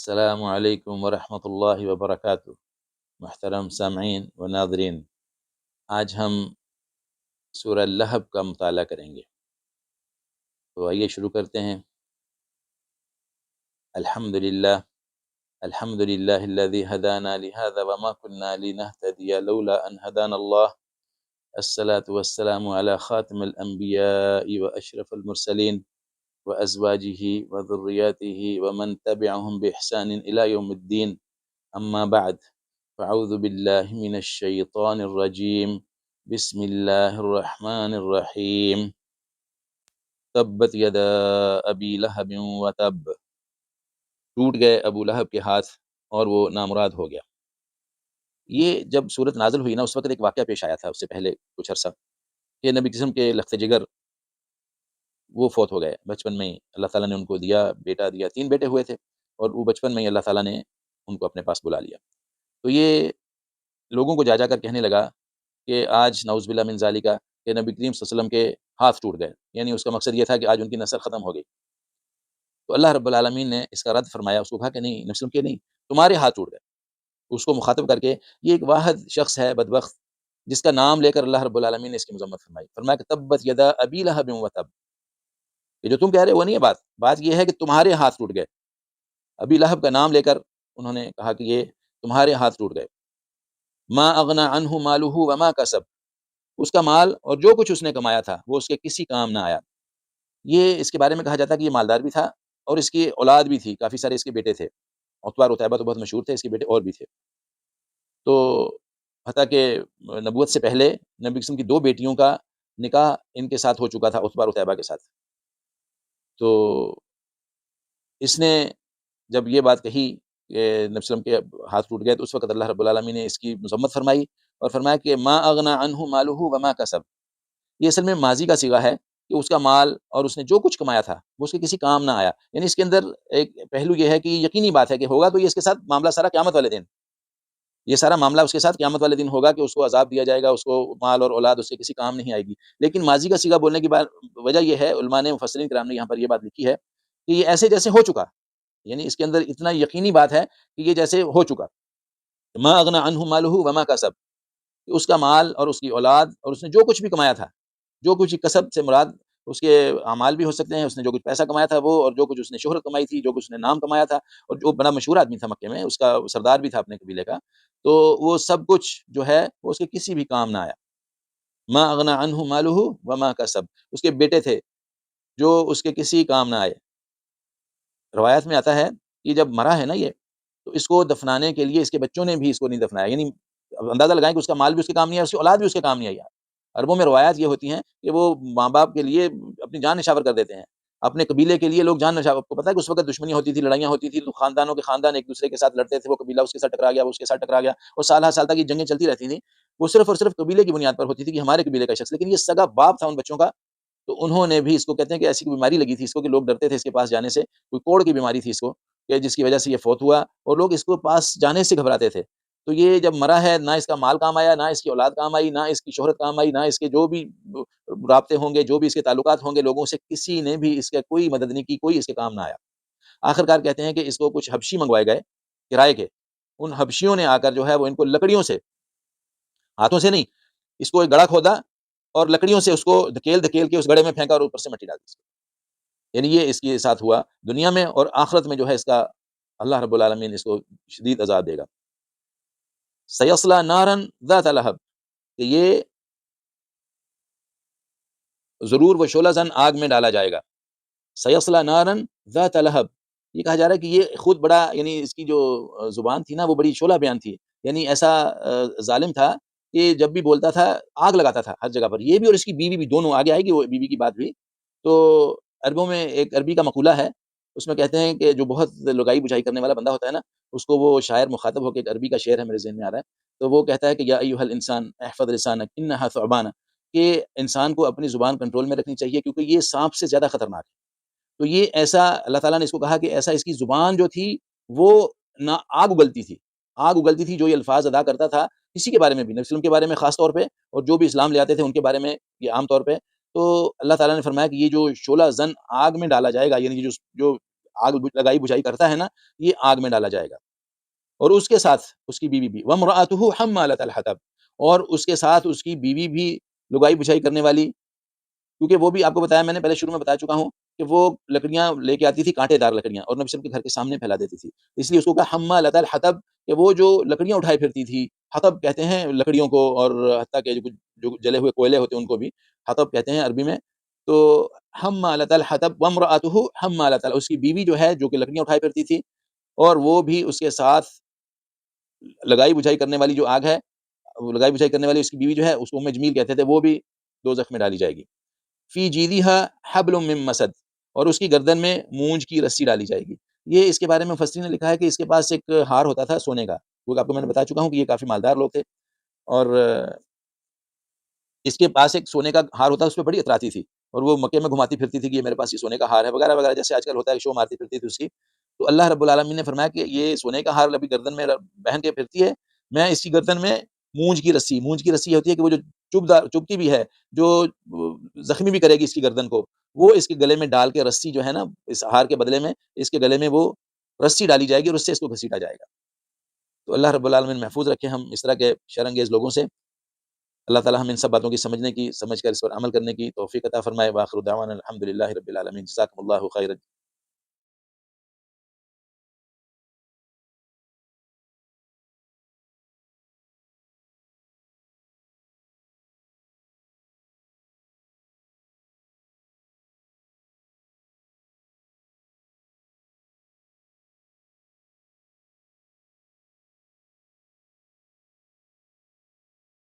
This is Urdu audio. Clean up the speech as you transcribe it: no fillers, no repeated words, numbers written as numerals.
السلام علیکم ورحمۃ اللہ وبرکاتہ۔ محترم سامعین و ناظرین، آج ہم سورہ لہب کا مطالعہ کریں گے، تو آئیے شروع کرتے ہیں۔ الحمد للہ الذی ہدانا لہذا وما كنا لنہتدی لولا ان ہدانا اللہ، الصلاة والسلام علی خاتم الانبیاء واشرف المرسلین وازواجہ وذریاتہ ومن تبعہم باحسان الی یوم الدین، اما بعد فاعوذ باللہ من الشیطان الرجیم، بسم اللہ الرحمن الرحیم۔ تبت یدا ابی لہب وتب، ٹوٹ گئے ابو لہب کے ہاتھ اور وہ نامراد ہو گیا۔ یہ جب صورت نازل ہوئی نا، اس وقت ایک واقعہ پیش آیا تھا، اس سے پہلے کچھ عرصہ، کہ نبی قسم کے لخت جگر وہ فوت ہو گئے بچپن میں ہی۔ اللہ تعالیٰ نے ان کو بیٹا دیا، 3 بیٹے ہوئے تھے، اور وہ بچپن میں ہی اللہ تعالیٰ نے ان کو اپنے پاس بلا لیا۔ تو یہ لوگوں کو جا کر کہنے لگا کہ آج نعوذ باللہ من ذالک کہ نبی کریم صلی اللہ علیہ وسلم کے ہاتھ ٹوٹ گئے، یعنی اس کا مقصد یہ تھا کہ آج ان کی نسل ختم ہو گئی۔ تو اللہ رب العالمین نے اس کا رد فرمایا، اس کو کہا کہ نہیں، نبی وسلم کے نہیں، تمہارے ہاتھ ٹوٹ گئے۔ اس کو مخاطب کر کے، یہ ایک واحد شخص ہے بدبخت جس کا نام لے کر اللہ رب العالمین نے اس کی مذمت فرمائی، فرمایا کہ تبت یدا ابی لہب وتب، یہ جو تم کہہ رہے ہو وہ نہیں ہے بات یہ ہے کہ تمہارے ہاتھ ٹوٹ گئے۔ ابی لہب کا نام لے کر انہوں نے کہا کہ یہ تمہارے ہاتھ ٹوٹ گئے۔ ما اغنى عنہ مالہ وما کسب، اس کا مال اور جو کچھ اس نے کمایا تھا وہ اس کے کسی کام نہ آیا۔ یہ اس کے بارے میں کہا جاتا ہے کہ یہ مالدار بھی تھا اور اس کی اولاد بھی تھی، کافی سارے اس کے بیٹے تھے، عتبہ اور عتیبہ تو بہت مشہور تھے، اس کے بیٹے اور بھی تھے۔ تو حتیٰ کہ نبوت سے پہلے نبی قسم کی 2 بیٹیوں کا نکاح ان کے ساتھ ہو چکا تھا، عتبہ اور عتیبہ کے ساتھ۔ تو اس نے جب یہ بات کہی کہ نبی وسلم کے ہاتھ ٹوٹ گئے، تو اس وقت اللہ رب العالمین نے اس کی مذمت فرمائی اور فرمایا کہ ما اغنى عنہ مالہ وما کسب، یہ اصل میں ماضی کا صیغہ ہے کہ اس کا مال اور اس نے جو کچھ کمایا تھا وہ اس کے کسی کام نہ آیا۔ یعنی اس کے اندر ایک پہلو یہ ہے کہ یقینی بات ہے کہ ہوگا تو یہ اس کے ساتھ معاملہ سارا قیامت والے دن، یہ سارا معاملہ اس کے ساتھ قیامت والے دن ہوگا کہ اس کو عذاب دیا جائے گا، اس کو مال اور اولاد اس کے کسی کام نہیں آئے گی۔ لیکن ماضی کا صیغہ بولنے کی وجہ یہ ہے، علماء نے، مفسرین کرام نے یہاں پر یہ بات لکھی ہے کہ یہ ایسے جیسے ہو چکا، یعنی اس کے اندر اتنا یقینی بات ہے کہ یہ جیسے ہو چکا۔ ما اغنى عنہ مالہ وما کسب، اس کا مال اور اس کی اولاد اور اس نے جو کچھ بھی کمایا تھا، جو کچھ کسب سے مراد اس کے اعمال بھی ہو سکتے ہیں، اس نے جو کچھ پیسہ کمایا تھا وہ، اور جو کچھ اس نے شہرت کمائی تھی، جو کچھ اس نے نام کمایا تھا، اور جو بڑا مشہور آدمی تھا مکے میں، اس کا سردار بھی تھا اپنے قبیلے کا، تو وہ سب کچھ جو ہے وہ اس کے کسی بھی کام نہ آیا۔ ما اغنى عنہ مالہ وما کسب، اس کے بیٹے تھے جو اس کے کسی کام نہ آئے۔ روایت میں آتا ہے کہ جب مرا ہے نا یہ، تو اس کو دفنانے کے لیے اس کے بچوں نے بھی اس کو نہیں دفنایا، یعنی اب اندازہ لگائیں کہ اس کا مال بھی اس کے کام نہیں آیا، اس کی اولاد بھی اس کے کام نہیں آئی۔ عربوں میں روایات یہ ہوتی ہیں کہ وہ ماں باپ کے لیے اپنی جان نشاور کر دیتے ہیں، اپنے قبیلے کے لیے لوگ جان نشاور، آپ کو پتہ ہے کہ اس وقت دشمنی ہوتی تھی، لڑائیاں ہوتی تھی، تو خاندانوں کے خاندان ایک دوسرے کے ساتھ لڑتے تھے، وہ قبیلہ اس کے ساتھ ٹکرا گیا، وہ اس کے ساتھ ٹکرا گیا، اور سال ہر سال تک یہ جنگیں چلتی رہتی تھیں۔ وہ صرف اور صرف قبیلے کی بنیاد پر ہوتی تھی کہ ہمارے قبیلے کا شخص، لیکن یہ سگا باپ تھا ان بچوں کا، تو انہوں نے بھی اس کو، کہتے ہیں کہ ایسی کوئی بیماری لگی تھی اس کو کہ لوگ ڈرتے تھے اس کے پاس جانے سے، کوئی کوڑ کی بیماری تھی اس کو، کہ جس کی وجہ سے یہ فوت ہوا، اور لوگ اس کو پاس جانے سے گھبراتے تھے۔ تو یہ جب مرا ہے، نہ اس کا مال کام آیا، نہ اس کی اولاد کام آئی، نہ اس کی شہرت کام آئی، نہ اس کے جو بھی رابطے ہوں گے، جو بھی اس کے تعلقات ہوں گے لوگوں سے، کسی نے بھی اس کا کوئی مدد نہیں کی، کوئی اس کے کام نہ آیا۔ آخرکار کہتے ہیں کہ اس کو کچھ حبشی منگوائے گئے کرائے کے، ان حبشیوں نے آ کر جو ہے وہ ان کو لکڑیوں سے، ہاتھوں سے نہیں، اس کو ایک گڑھا کھودا اور لکڑیوں سے اس کو دھکیل دھکیل کے اس گڑھے میں پھینکا اور اوپر سے مٹی ڈال دی۔ یعنی یہ اس کے ساتھ ہوا دنیا میں، اور آخرت میں جو ہے اس کا اللہ رب العالمین اس کو شدید عذاب دے گا۔ سیصلی نارا ذات لہب، کہ یہ ضرور وہ شعلہ زن آگ میں ڈالا جائے گا۔ سیصلی نارا ذات لہب، یہ کہا جا رہا ہے کہ یہ خود بڑا، یعنی اس کی جو زبان تھی نا وہ بڑی شعلہ بیان تھی، یعنی ایسا ظالم تھا کہ جب بھی بولتا تھا آگ لگاتا تھا ہر جگہ پر، یہ بھی اور اس کی بیوی بھی، دونوں آگے آئے گی وہ بیوی کی بات بھی۔ تو عربوں میں ایک عربی کا مقولہ ہے، اس میں کہتے ہیں کہ جو بہت لگائی بجھائی کرنے والا بندہ ہوتا ہے نا، اس کو وہ شاعر مخاطب ہو کے، ایک عربی کا شعر ہے میرے ذہن میں آ رہا ہے، تو وہ کہتا ہے کہ یا ایھا الانسان احفظ لسانک انھا ثعبان، کہ انسان کو اپنی زبان کنٹرول میں رکھنی چاہیے کیونکہ یہ سانپ سے زیادہ خطرناک ہے۔ تو یہ ایسا اللہ تعالیٰ نے اس کو کہا کہ ایسا اس کی زبان جو تھی وہ نہ آگ اگلتی تھی، آگ اگلتی تھی جو یہ الفاظ ادا کرتا تھا کسی کے بارے میں بھی، نبی وسلم کے بارے میں خاص طور پہ، اور جو بھی اسلام لے آتے تھے ان کے بارے میں یہ عام طور پہ۔ تو اللہ تعالیٰ نے فرمایا کہ یہ جو شعلہ زن آگ میں ڈالا جائے گا، یعنی جو آگ لگائی بجھائی کرتا ہے نا، یہ آگ میں ڈالا جائے گا، اور اس کے ساتھ اس کی بیوی بھی، وامرأتہ حمالۃ الحطب، اور اس کے ساتھ اس کی بیوی بھی لگائی بجھائی کرنے والی، کیونکہ وہ بھی آپ کو بتایا، میں نے پہلے شروع میں بتا چکا ہوں کہ وہ لکڑیاں لے کے آتی تھی، کانٹے دار لکڑیاں، اور نبی صلی اللہ علیہ وسلم کے گھر کے سامنے پھیلا دیتی تھی، اس لیے اس کو کہا حمالۃ الحطب، کہ وہ جو لکڑیاں اٹھائے پھرتی تھی، حطب کہتے ہیں لکڑیوں کو، اور حتیٰ کہ جو جلے ہوئے کوئلے ہوتے ہیں ان کو بھی حطب کہتے ہیں عربی میں، تو حمالۃ الحطب وامرأتہ حمالۃ اس کی بیوی جو ہے جو کہ لکڑیاں اٹھائے پھرتی تھی، اور وہ بھی اس کے ساتھ لگائی بجھائی کرنے والی جو آگ ہے، وہ لگائی بجھائی کرنے والی اس کی بیوی جو ہے، اس کو ام جمیل کہتے تھے، وہ بھی دوزخ میں ڈالی جائے گی۔ فی جیدہا حبل من مسد، اور اس کی گردن میں مونج کی رسی ڈالی جائے گی۔ یہ اس کے بارے میں مفسرین نے لکھا ہے کہ اس کے پاس ایک ہار ہوتا تھا سونے کا، وہ آپ کو میں نے بتا چکا ہوں کہ یہ کافی مالدار لوگ تھے، اور اس کے پاس ایک سونے کا ہار ہوتا ہے، اس پہ بڑی اتراتی تھی، اور وہ مکے میں گھماتی پھرتی تھی کہ یہ میرے پاس یہ سونے کا ہار ہے وغیرہ وغیرہ، جیسے آج کل ہوتا ہے، شو مارتی پھرتی تھی اس کی۔ تو اللہ رب العالمین نے فرمایا کہ یہ سونے کا ہار ابھی گردن میں پہن کے پھرتی ہے، میں اس کی گردن میں مونج کی رسی ہوتی ہے کہ وہ جو چبھتی بھی ہے، جو زخمی بھی کرے گی اس کی گردن کو، وہ اس کے گلے میں ڈال کے رسی جو ہے نا، اس ہار کے بدلے میں اس کے گلے میں وہ رسی ڈالی جائے گی، اور اس سے اس کو گھسیٹا جائے گا۔ تو اللہ رب العالمین محفوظ رکھے ہم اس طرح کے شر انگیز لوگوں سے۔ اللہ تعالی ہم ان سب باتوں کی سمجھ کر اس پر عمل کرنے کی توفیق عطا فرمائے۔ وآخر دعوانا الحمد للہ رب العالمین۔ جزاکم اللہ خیر۔